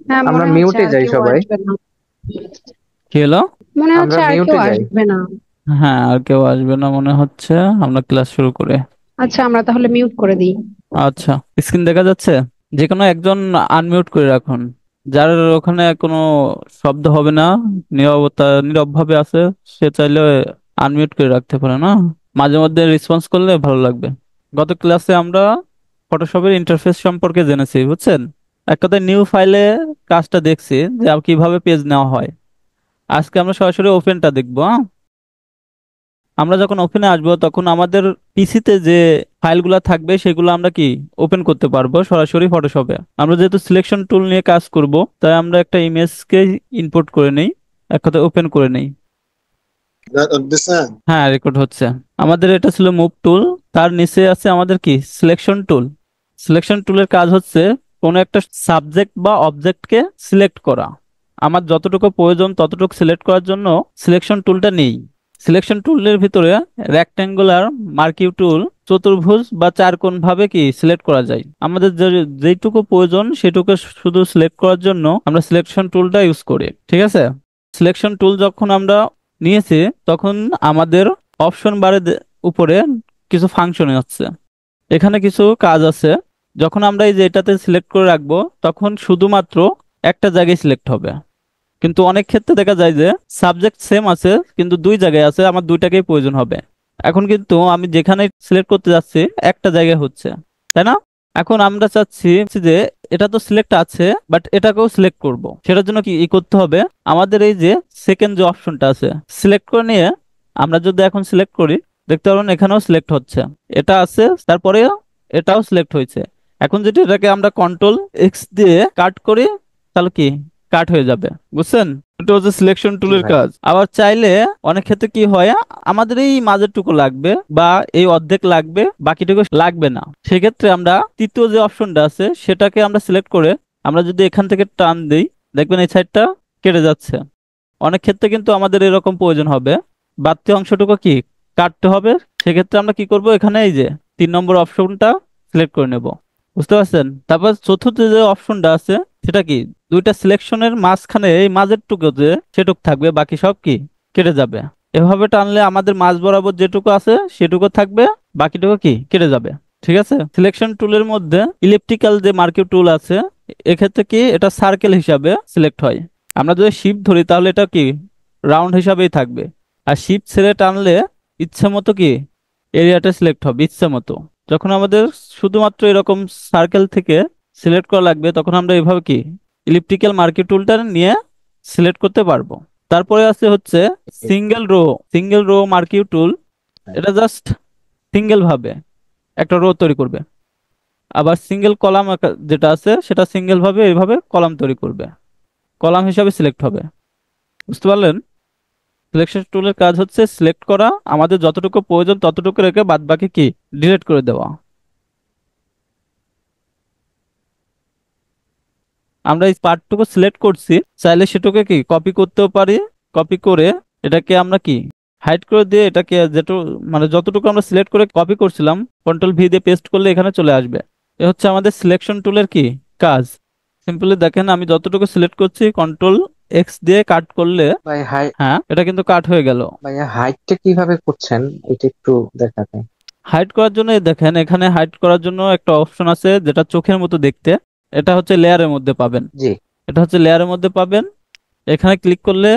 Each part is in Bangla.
হ্যাঁ, আমরা মনে হচ্ছে মিউটে আর যাই কেউ সবাই। আসবে না। কি হলো? মনে আমরা হচ্ছে আর কেউ মিউটে যাই। আসবে না। হ্যাঁ, আর কেউ আসবে না মনে হচ্ছে। আমরা ক্লাস শুরু করে। আচ্ছা, আমরা তাহলে মিউট করে দিই। আচ্ছা, স্ক্রিন দেখা যাচ্ছে? যে কোনো একজন আনমিউট করে রাখুন, যার ওখানে কোনো শব্দ হবে না, নীরবতা নীরব ভাবে আছে, সে চাইলে আনমিউট করে রাখতে পারে না, মাঝে মধ্যে রেসপন্স করলে ভালো লাগবে। গত ক্লাসে আমরা ফটোশপের ইন্টারফেস সম্পর্কে জেনেছি, বুঝছেন? এক কথায় নিউ ফাইলে কাজটা দেখছি যে কিভাবে পেজ নেওয়া হয়। আজকে আমরা সরাসরি ওপেনটা দেখবো। আমরা যখন ওপেনে আসবো তখন আমাদের পিসিতে যে ফাইলগুলো থাকবে সেগুলো আমরা কি ওপেন করতে পারবো সরাসরি ফটোশপে। আমরা যেহেতু সিলেকশন টুল নিয়ে কাজ করব, তাই আমরা একটা ইমেজকে ইম্পোর্ট করে নেই, এক কথায় ওপেন করে নেই। হ্যাঁ, রেকর্ড হচ্ছে। আমাদের এটা ছিল মুভ টুল, তার নিচে আছে আমাদের কি সিলেকশন টুল। সিলেকশন টুলের কাজ হচ্ছে কোনো একটা সাবজেক্ট বা অবজেক্টকে সিলেক্ট করা। আমার যতটুকু প্রয়োজন ততটুকু সিলেক্ট করার জন্য সিলেকশন টুলটা নেই। সিলেকশন টুলের ভিতরে রেক্ট্যাঙ্গুলার, মার্কিউ টুল, চতুর্ভুজ বা চারকোণ ভাবে কি সিলেক্ট করা যায়। আমাদের যেটুকু প্রয়োজন সেটুকু শুধু সিলেক্ট করার জন্য আমরা সিলেকশন টুলটা ইউজ করি, ঠিক আছে? সিলেকশন টুল যখন আমরা নিয়েছি তখন আমাদের অপশন বারে উপরে কিছু ফাংশন আছে, এখানে কিছু কাজ আছে। যখন আমরা এই যে এটাতে সিলেক্ট করে রাখবো তখন শুধুমাত্র একটা জায়গায় সিলেক্ট হবে। কিন্তু অনেক ক্ষেত্রে দেখা যায় যে সাবজেক্ট সেম আছে কিন্তু দুই জায়গায় আছে, আমার দুইটাকেই প্রয়োজন হবে। এখন কিন্তু আমি যেখানে সিলেক্ট করতে যাচ্ছি একটা জায়গায় হচ্ছে, তাই না? এখন আমরা চাচ্ছি যে এটা তো সিলেক্ট আছে বাট এটাকেও সিলেক্ট করব, সেটার জন্য কি করতে হবে? আমাদের এই যে সেকেন্ড যে অপশনটা আছে সিলেক্ট করে নিয়ে আমরা যদি এখন সিলেক্ট করি, দেখতে পারবেন এখানেও সিলেক্ট হচ্ছে, এটা আছে, তারপরে এটাও সিলেক্ট হয়েছে। এখন যদি এটাকে আমরা কন্ট্রোল এক্স দিয়ে কাট করি তাহলে কি কাট হয়ে যাবে, বুঝছেন? এটা হচ্ছে সিলেকশন জি টুলের ভাই। কাজ। আবার চাইলে অনেক ক্ষেত্রে কি হয়, আমাদের এই মাঝের টুকু লাগবে বা এই অর্ধেক লাগবে, বাকিটুকু লাগবে না, সেক্ষেত্রে আমরা তৃতীয় যে অপশনটা আছে সেটাকে আমরা সিলেক্ট করে আমরা যদি এখান থেকে টান দিই, দেখবেন এই সাইডটা কেটে যাচ্ছে। অনেক ক্ষেত্রে কিন্তু আমাদের এরকম প্রয়োজন হবে, বাড়তি অংশটুকু কি কাটতে হবে। সেক্ষেত্রে আমরা কি করব, এখানে এই যে 3 নম্বর অপশনটা সিলেক্ট করে নেব, বুঝতে পারছেন? তারপর চতুর্থ যে অপশনটা আছে সেটা কি, দুইটা সিলেকশনের মাঝখানে এই মাঝের টুকু যে সেটুক থাকবে, বাকি সব কি কেটে যাবে। এভাবে টানলে আমাদের মাঝ বরাবর যেটুকু আছে সেটুকু থাকবে, বাকিটুকু কি কেটে যাবে, ঠিক আছে? সিলেকশন টুলের মধ্যে ইলেকট্রিক্যাল যে মার্কিউ টুল আছে, এক্ষেত্রে কি এটা সার্কেল হিসাবে সিলেক্ট হয়। আমরা যদি শিফট ধরি তাহলে এটা কি রাউন্ড হিসাবেই থাকবে। আর শিফট ছেড়ে টানলে ইচ্ছে মতো কি এরিয়াটা সিলেক্ট হবে ইচ্ছে মতো। যখন আমাদের শুধুমাত্র এরকম সার্কেল থেকে সিলেক্ট করা লাগবে তখন আমরা এভাবে কি ইলিপ্টিক্যাল মার্কি টুলটা নিয়ে সিলেক্ট করতে পারবো। তারপরে আছে হচ্ছে সিঙ্গেল রো। সিঙ্গেল রো মার্কিউ টুল, এটা জাস্ট সিঙ্গেল ভাবে একটা রো তৈরি করবে। আবার সিঙ্গেল কলাম যেটা আছে সেটা সিঙ্গেল ভাবে এইভাবে কলাম তৈরি করবে, কলাম হিসাবে সিলেক্ট হবে, বুঝতে পারলেন? সিলেকশন টুলের কাজ হচ্ছে সিলেক্ট করা, আমাদের যতটুকু প্রয়োজন ততটুকু রেখে বাদ বাকি কি ডিলিট করে দেওয়া। আমরা এই পার্টটুকু সিলেক্ট করছি, চাইলে সেটুকু কি কপি করতেও পারি। কপি করে এটাকে আমরা কি হাইড করে দিয়ে এটাকে যেটু মানে যতটুকু আমরা সিলেক্ট করে কপি করছিলাম কন্ট্রোল ভি দিয়ে পেস্ট করলে এখানে চলে আসবে। এ হচ্ছে আমাদের সিলেকশন টুলের কি কাজ। সিম্পলি দেখেন আমি যতটুকু সিলেক্ট করছি কন্ট্রোল এক্স দিয়ে কাট করলে, ভাই হাই। হ্যাঁ এটা কিন্তু কাট হয়ে গেল। ভাইয়া হাইটটা কিভাবে করছেন এটা একটু দেখাতে। হাইড করার জন্য এই দেখেন এখানে হাইড করার জন্য একটা অপশন আছে যেটা চোখের মতো দেখতে, এটা হচ্ছে লেয়ারের মধ্যে পাবেন। জি। এটা হচ্ছে লেয়ারের মধ্যে পাবেন, এখানে ক্লিক করলে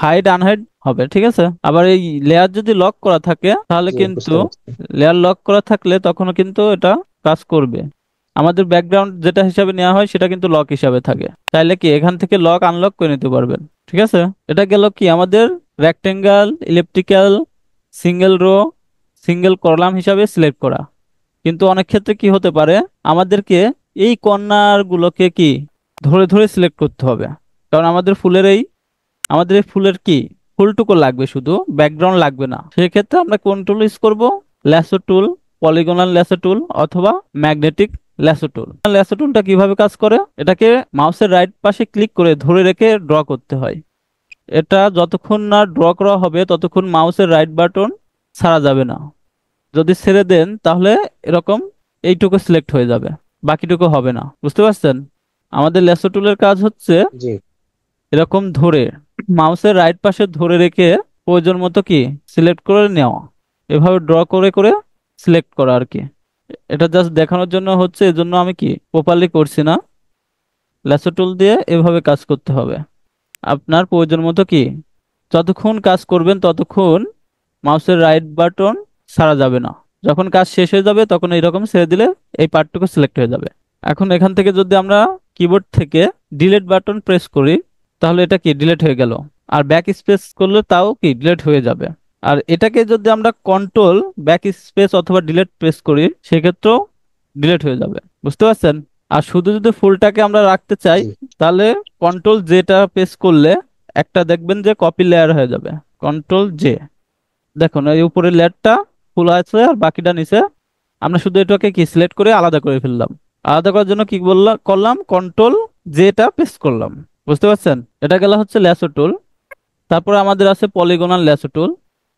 হাইড আনহাইড হবে, ঠিক আছে? আবার এই লেয়ার যদি লক করা থাকে তাহলে জি কিন্তু, বুঝতে পারছি। লেয়ার লক করা থাকলে তখনও কিন্তু এটা কাজ করবে। আমাদের ব্যাকগ্রাউন্ড যেটা হিসাবে নেওয়া হয় সেটা কিন্তু লক হিসাবে থাকে, তাইলে কি এখান থেকে লক আনলক করে নিতে পারবেন, ঠিক আছে? এটা গেল কি আমাদের rectangle, elliptical, single row, single column হিসাবে সিলেক্ট করা। কিন্তু অনেক ক্ষেত্রে কি হতে পারে, আমাদেরকে এই কর্নার গুলোকে কি ধরে ধরে সিলেক্ট করতে হবে, কারণ আমাদের এই ফুলের কি ফুলটুকু লাগবে, শুধু ব্যাকগ্রাউন্ড লাগবে না। সেক্ষেত্রে আমরা কোন টুল ইউজ করব? ল্যাসো টুল, পলিগনাল ল্যাসো টুল অথবা ম্যাগনেটিক ল্যাসো টুল। ল্যাসো টুলটা কিভাবে কাজ করে, এটাকে মাউসের রাইট পাশে ক্লিক করে ধরে রেখে ড্র করতে হয়। এটা যতক্ষণ না ড্র করা হবে ততক্ষণ মাউসের রাইট বাটন ছাড়া যাবে না। যদি ছেড়ে দেন তাহলে এরকম এইটুকু সিলেক্ট হয়ে যাবে, বাকিটুকু হবে না, বুঝতে পারছেন? আমাদের ল্যাসো টুলের কাজ হচ্ছে জি এরকম ধরে মাউসের রাইট পাশে ধরে রেখে প্রয়োজন মতো কি সিলেক্ট করে নেওয়া, এভাবে ড্র করে করে সিলেক্ট করা আর কি। এটা জাস্ট দেখানোর জন্য হচ্ছে, এজন্য আমি কি প্রপারলি করছি না। ল্যাসো টুল দিয়ে এভাবে কাজ করতে হবে। আপনার প্রয়োজন মতো কি যতক্ষণ কাজ করবেন ততক্ষণ মাউসের রাইট বাটন ছাড়া যাবে না। যখন কাজ শেষ হয়ে যাবে তখন এইরকম ছেড়ে দিলে এই পার্টটুকু সিলেক্ট হয়ে যাবে। এখন এখান থেকে যদি আমরা কিবোর্ড থেকে ডিলিট বাটন প্রেস করি তাহলে এটা কি ডিলিট হয়ে গেল, আর ব্যাক স্পেস করলে তাও কি ডিলিট হয়ে যাবে। আর এটাকে যদি আমরা কন্ট্রোল ব্যাক স্পেস অথবা ডিলিট প্রেস করি সেক্ষেত্রেও ডিলিট হয়ে যাবে, বুঝতে পারছেন। আর শুধু যদি ফুলটাকে আমরা রাখতে চাই জি তাহলে কন্ট্রোল জেটা প্রেস করলে একটা দেখবেন যে কপি লেয়ার হয়ে যাবে। কন্ট্রোল জে, দেখুন এই উপরের লেয়ারটা ফুল আছে আর বাকিটা নিচে। আমরা শুধু এটাকে কি সিলেক্ট করে আলাদা করে ফেললাম। আলাদা করার জন্য কি করলাম কন্ট্রোল জেটা প্রেস করলাম, বুঝতে পারছেন। এটা গেল হচ্ছে ল্যাসো টুল। তারপরে আমাদের আছে পলিগনাল ল্যাসো টুল।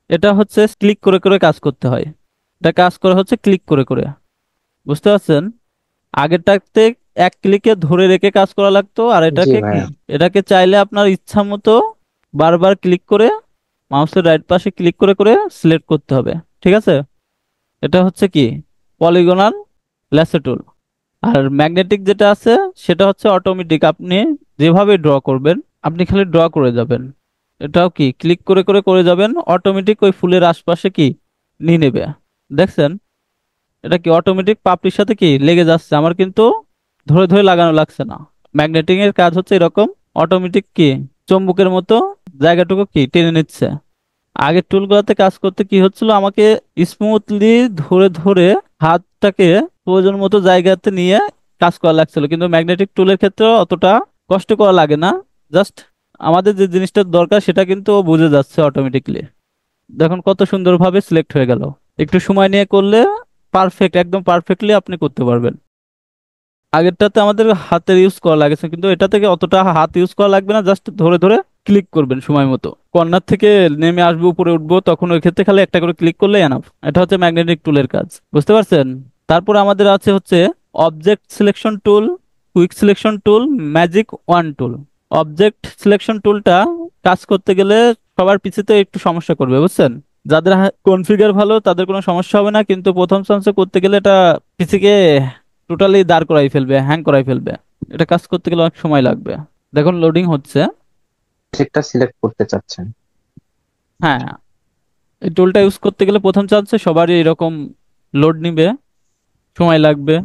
এটা হচ্ছে ক্লিক করে করে কাজ করতে হয়। এটা কাজ করা হচ্ছে ক্লিক করে করে, বুঝতে পারছেন। আগেরটাতে এক ক্লিকে ধরে রেখে কাজ করা লাগতো, আর জি এটাকে কি ভাইয়া। এটাকে চাইলে আপনার ইচ্ছা মতো বারবার ক্লিক করে মাউসের রাইট পাশে ক্লিক করে করে সিলেক্ট করতে হবে, ঠিক আছে। এটা হচ্ছে কি পলিগনাল ল্যাসো টুল। আর ম্যাগনেটিক যেটা আছে সেটা হচ্ছে অটোমেটিক, আপনি যেভাবে ড্র করবেন আপনি খালি ড্র করে যাবেন। এটাও কি ক্লিক করে করে করে যাবেন, অটোমেটিক ওই ফুলের আশপাশে কি নিয়ে নেবে। দেখছেন এটা কি অটোমেটিক পাপড়ির সাথে কি লেগে যাচ্ছে, আমার কিন্তু ধরে ধরে লাগানো লাগছে না। ম্যাগনেটিং এর কাজ হচ্ছে এরকম, অটোমেটিক কি চুম্বকের মতো জায়গাটুকু কি টেনে নিচ্ছে। আগের টুলগুলোতে কাজ করতে কি হচ্ছিল, আমাকে স্মুথলি ধরে ধরে হাতটাকে প্রয়োজন মতো জায়গাতে নিয়ে কাজ করা লাগছিল, কিন্তু ম্যাগনেটিক টুলের ক্ষেত্রে অতটা কষ্ট করা লাগে না। জাস্ট আমাদের যে জিনিসটা দরকার সেটা কিন্তু ও বুঝে যাচ্ছে অটোমেটিকলি। দেখুন কত সুন্দরভাবে সিলেক্ট হয়ে গেল। একটু সময় নিয়ে করলে পারফেক্ট, একদম পারফেক্টলি আপনি করতে পারবেন। আগেরটাতে আমাদের হাতের ইউজ করা লাগেছে, কিন্তু এটা থেকে অতটা হাত ইউজ করা লাগবে না, জাস্ট ধরে ধরে ক্লিক করবেন সময় মতো। কর্নার থেকে নেমে আসবো উপরে উঠবো তখন ওই ক্ষেত্রে খালি একটা করে ক্লিক করলে এনাফ। এটা হচ্ছে ম্যাগনেটিক টুলের কাজ, বুঝতে পারছেন। তারপর আমাদের আছে হচ্ছে object selection tool, quick selection tool, magic wand tool. Object selection টুলটা কাজ করতে গেলে সবার পিছিয়ে একটু সমস্যা করবে, বুঝছেন। যাদের কনফিগার ভালো তাদের কোনো সমস্যা হবে না, কিন্তু প্রথম চান্সে করতে গেলে এটা পিসিকে টোটালি দাঁড় করাই ফেলবে, হ্যাং করাই ফেলবে। এটা কাজ করতে গেলে অনেক সময় লাগবে। দেখুন লোডিং হচ্ছে। সেটা সিলেক্ট করতে চাচ্ছেন। হ্যাঁ, এই টুলটা ইউজ করতে গেলে প্রথম চান্সে সবারই এরকম লোড নিবে, সময় লাগবে।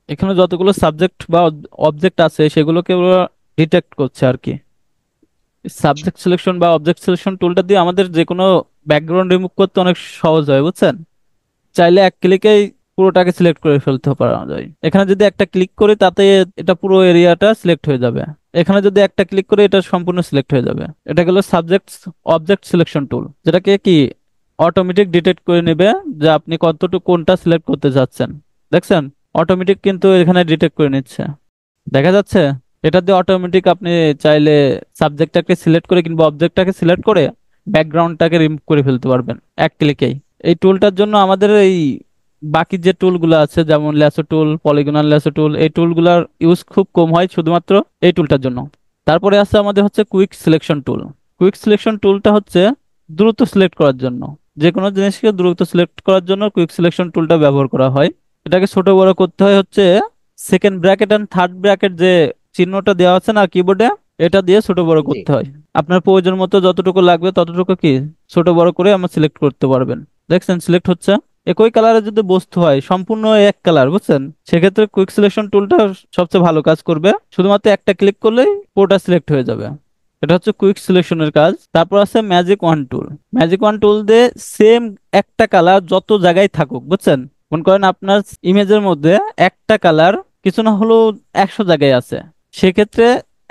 এখানে যতগুলো সাবজেক্ট বা অবজেক্ট আছে সেগুলোকে ওরা ডিটেক্ট করছে আর কি। সাবজেক্ট সিলেকশন বা অবজেক্ট সিলেকশন টুলটা দিয়ে আমাদের যে কোনো ব্যাকগ্রাউন্ড রিমুভ করতে অনেক সহজ হয়, বুঝছেন। চাইলে এক ক্লিকেই পুরোটাকে সিলেক্ট করে ফেলতে পারা যায়। এখানে যদি একটা ক্লিক করি তাতে এটা পুরো এরিয়াটা সিলেক্ট হয়ে যাবে। এখানে যদি একটা ক্লিক করে এটা সম্পূর্ণ সিলেক্ট হয়ে যাবে। এটা গেল সাবজেক্ট অবজেক্ট সিলেকশন টুল, যেটাকে কি অটোমেটিক ডিটেক্ট করে নেবে যে আপনি কতটুকু কোনটা সিলেক্ট করতে যাচ্ছেন। দেখছেন অটোমেটিক কিন্তু এখানে ডিটেক্ট করে নিচ্ছে, দেখা যাচ্ছে। এটা দিয়ে অটোমেটিক আপনি চাইলে সাবজেক্টটাকে সিলেক্ট করে কিংবা অবজেক্টটাকে সিলেক্ট করে ব্যাকগ্রাউন্ডটাকে রিমুভ করে ফেলতে পারবেন এক ক্লিকেই। এই টুলটার জন্য আমাদের এই বাকি যে টুলগুলো আছে যেমন ল্যাসো টুল, পলিগনাল ল্যাসো টুল, এই টুলগুলোর ইউজ খুব কম হয় শুধুমাত্র এই টুলটার জন্য। তারপরে আছে আমাদের হচ্ছে quick selection tool. Quick selection টুলটা হচ্ছে দ্রুত সিলেক্ট করার জন্য, যে কোনো জিনিসকে দ্রুত সিলেক্ট করার জন্য কুইক সিলেকশন টুলটা ব্যবহার করা হয়। এটাকে ছোট বড় করতে হয় হচ্ছে second bracket and third bracket যে চিহ্নটা দেওয়া আছে না কিবোর্ডে, এটা দিয়ে ছোট বড় জি করতে হয়। আপনার প্রয়োজন মতো যতটুকু লাগবে ততটুকু কি ছোট বড় করে আমরা সিলেক্ট করতে পারবেন। দেখছেন সিলেক্ট হচ্ছে। একই কালারের যদি বস্তু হয় সম্পূর্ণ এক কালার, বুঝছেন, সেক্ষেত্রে কুইক সিলেকশন টুলটা সবচেয়ে ভালো কাজ করবে। শুধুমাত্র একটা ক্লিক করলেই পুরোটা সিলেক্ট হয়ে যাবে। এটা হচ্ছে কুইক সিলেকশনের কাজ। তারপর আছে ম্যাজিক ওয়ান টুল। ম্যাজিক ওয়ান টুল দিয়ে সেম একটা কালার যত জায়গায় থাকুক, বুঝছেন, মনে করেন আপনার ইমেজের মধ্যে একটা কালার কিছু না হলেও 100 জায়গায় আছে, সেক্ষেত্রে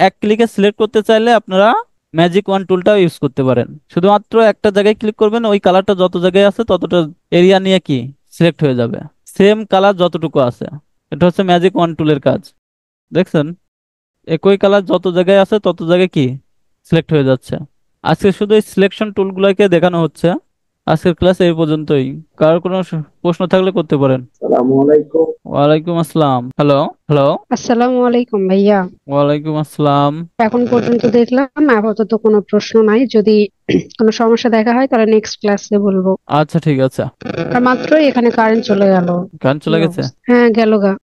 এক ক্লিকে সিলেক্ট করতে চাইলে আপনারা ম্যাজিক ওয়ান টুলটাও ইউজ করতে পারেন। শুধুমাত্র একটা জায়গায় ক্লিক করবেন, ওই কালারটা যত জায়গায় আছে ততটা এরিয়া নিয়ে কি সিলেক্ট হয়ে যাবে, সেম কালার যতটুকু আছে। এটা হচ্ছে ম্যাজিক ওয়ান টুলের কাজ। দেখছেন একই কালার যত জায়গায় আছে তত জায়গায় কি সিলেক্ট হয়ে যাচ্ছে। আজকে শুধু এই সিলেকশন টুলগুলোকে দেখানো হচ্ছে। আজকের ক্লাস এই পর্যন্তই। কারোর কোনো প্রশ্ন থাকলে করতে পারেন। আসসালামু আলাইকুম। ওয়ালাইকুম আসসালাম। Hello hello. আসসালামু আলাইকুম ভাইয়া। ওয়ালাইকুম আসসালাম। এখন পর্যন্ত দেখলাম আপাতত কোনো প্রশ্ন নাই, যদি কোনো সমস্যা দেখা হয় তাহলে নেক্সট ক্লাসে বলবো। আচ্ছা ঠিক আছে। আর মাত্রই এখানে কারেন্ট চলে গেল, গান কি চলে গেছে? অবস্থা! হ্যাঁ, গেল গা।